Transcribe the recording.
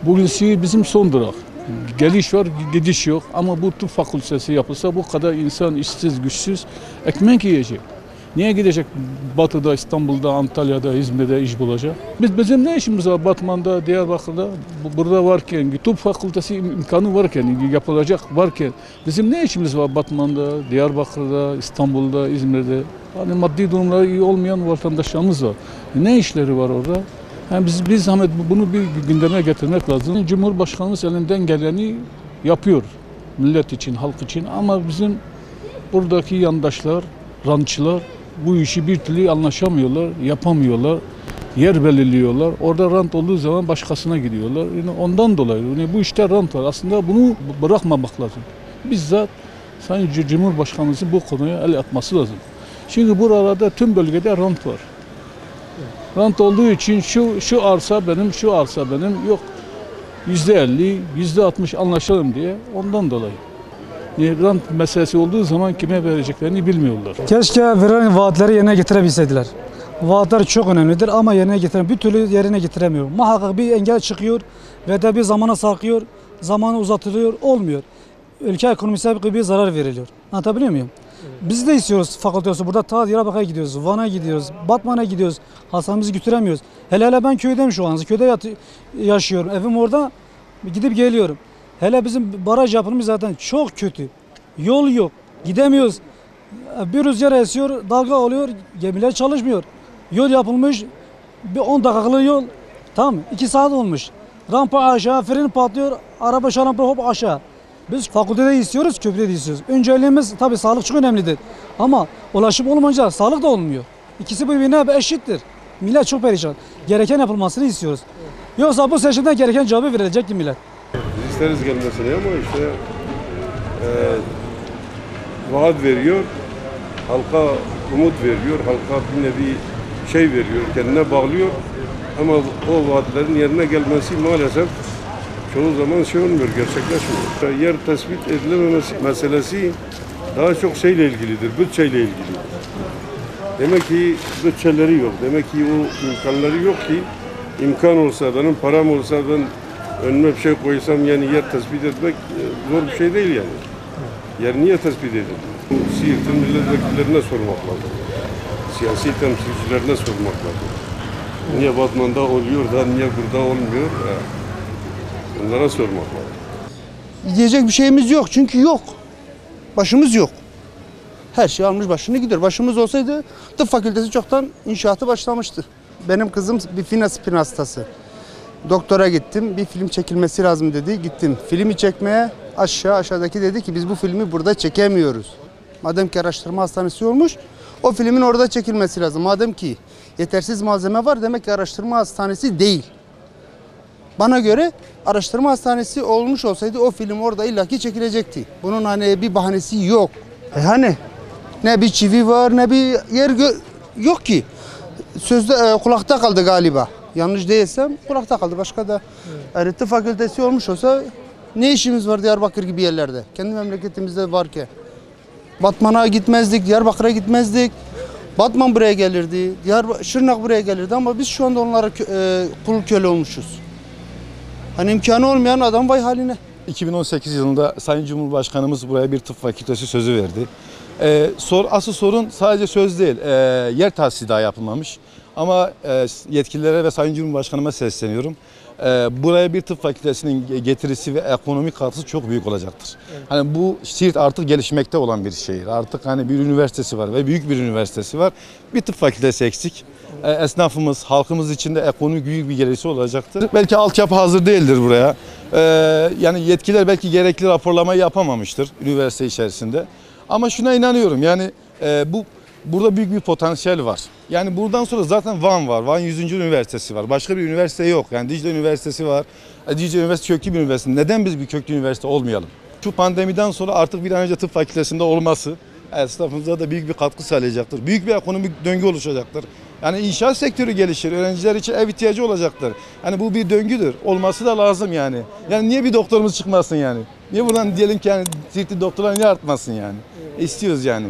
Burası bizim son durak. Geliş var, gidiş yok. Ama bu tıp fakültesi yapılsa bu kadar insan işsiz, güçsüz ekmek yiyecek. Niye gidecek Batı'da, İstanbul'da, Antalya'da, İzmir'de iş bulacak? Bizim ne işimiz var Batman'da, Diyarbakır'da? Burada varken, tıp fakültesi imkanı varken, yapılacak varken bizim ne işimiz var Batman'da, Diyarbakır'da, İstanbul'da, İzmir'de? Hani maddi durumları iyi olmayan vatandaşlarımız var. Ne işleri var orada? Yani biz zahmet bunu bir gündeme getirmek lazım. Cumhurbaşkanımız elinden geleni yapıyor millet için, halk için ama bizim buradaki yandaşlar, rantçılar bu işi bir türlü anlaşamıyorlar, yapamıyorlar, yer belirliyorlar. Orada rant olduğu zaman başkasına gidiyorlar. Yani ondan dolayı yani bu işte rant var. Aslında bunu bırakmamak lazım. Bizzat Sayın Cumhurbaşkanımızın bu konuya el atması lazım. Çünkü buralarda tüm bölgede rant var. Rant olduğu için şu arsa benim, şu arsa benim, yok %50, %60 anlaşalım diye ondan dolayı. Rant meselesi olduğu zaman kime vereceklerini bilmiyorlar. Keşke verilen vaatleri yerine getirebilseydiler. Vaatler çok önemlidir ama yerine getiremiyor. Bir türlü yerine getiremiyor. Muhakkak bir engel çıkıyor ve de bir zamana sarkıyor, zamanı uzatılıyor, olmuyor. Ülke ekonomisine bir zarar veriliyor. Anlatabiliyor muyum? Biz de istiyoruz fakültesi. Burada ta Diyarbakır'a gidiyoruz, Van'a gidiyoruz, Batman'a gidiyoruz. Hastanemizi götüremiyoruz. Hele ben köydeyim şu an. Köyde yaşıyorum. Evim orada. Gidip geliyorum. Hele bizim baraj yapımız zaten çok kötü. Yol yok. Gidemiyoruz. Bir rüzgar esiyor, dalga oluyor, gemiler çalışmıyor. Yol yapılmış, bir 10 dakikalık yol. Tamam, 2 saat olmuş. Rampa aşağı, fren patlıyor, araba şarampa hop aşağı. Biz fakültede istiyoruz, köprüde de istiyoruz. Önceliğimiz tabii sağlık çok önemlidir. Ama ulaşım olmayınca sağlık da olmuyor. İkisi birbirine eşittir. Millet çok perişan. Gereken yapılmasını istiyoruz. Yoksa bu seçimde gereken cevabı verilecekti millet. Biz isteriz gelmesini ama işte vaat veriyor, halka umut veriyor, halka bir nevi şey veriyor, kendine bağlıyor. Ama o vaatlerin yerine gelmesi maalesef çoğu zaman şey olmuyor, gerçekleşmiyor. Yer tespit edilememesi meselesi daha çok şeyle ilgilidir, bütçeyle ilgili. Demek ki bütçeleri yok, demek ki o imkanları yok ki imkan olsa, benim param olsa ben önüme bir şey koysam yani yer tespit etmek zor bir şey değil yani. Yer niye tespit edin? Siirt'in milletvekillerine sormak lazım. Siyasi temsilcilerine sormak lazım. Niye Batman'da oluyor da niye burada olmuyor? Onlara sormak lazım. Diyecek bir şeyimiz yok çünkü yok. Başımız yok. Her şey almış başını gidiyor. Başımız olsaydı tıp fakültesi çoktan inşaatı başlamıştı. Benim kızım bir finans hastası. Doktora gittim. Bir film çekilmesi lazım dedi. Gittim. Filmi çekmeye aşağıdaki dedi ki biz bu filmi burada çekemiyoruz. Madem ki araştırma hastanesi olmuş o filmin orada çekilmesi lazım. Madem ki yetersiz malzeme var demek ki araştırma hastanesi değil. Bana göre araştırma hastanesi olmuş olsaydı o film orada illaki çekilecekti. Bunun hani bir bahanesi yok. Hani ne bir çivi var ne bir yer yok ki. Sözde kulakta kaldı galiba. Yanlış değilsem kulakta kaldı. Başka da yani tıp fakültesi olmuş olsa ne işimiz var Diyarbakır gibi yerlerde? Kendi memleketimizde varken. Batman'a gitmezdik, Diyarbakır'a gitmezdik. Batman buraya gelirdi, Şırnak buraya gelirdi ama biz şu anda onlara kul köle olmuşuz. Hani imkanı olmayan adam vay haline. 2018 yılında Sayın Cumhurbaşkanımız buraya bir tıp fakültesi sözü verdi. Asıl sorun sadece söz değil, yer tahsisi daha yapılmamış. Ama yetkililere ve Sayın Cumhurbaşkanıma sesleniyorum. Buraya bir tıp fakültesinin getirisi ve ekonomik katkısı çok büyük olacaktır. Evet. Hani bu Siirt artık gelişmekte olan bir şehir. Artık hani bir üniversitesi var ve büyük bir üniversitesi var. Bir tıp fakültesi eksik. Esnafımız, halkımız için de ekonomik büyük bir gelirisi olacaktır. Belki altyapı hazır değildir buraya. Yani yetkililer belki gerekli raporlamayı yapamamıştır üniversite içerisinde. Ama şuna inanıyorum yani burada büyük bir potansiyel var. Yani buradan sonra zaten Van var. Van 100. Üniversitesi var. Başka bir üniversite yok. Yani Dicle Üniversitesi var. Dicle Üniversitesi köklü bir üniversite. Neden biz bir köklü üniversite olmayalım? Şu pandemiden sonra artık bir an önce tıp fakültesinde olması esnafımıza da büyük bir katkı sağlayacaktır. Büyük bir ekonomik döngü oluşacaktır. Yani inşaat sektörü gelişir, öğrenciler için ev ihtiyacı olacaktır. Hani bu bir döngüdür. Olması da lazım yani. Yani niye bir doktorumuz çıkmasın yani? Niye buradan diyelim ki yani Sirtli doktorlar niye artmasın yani? İstiyoruz yani.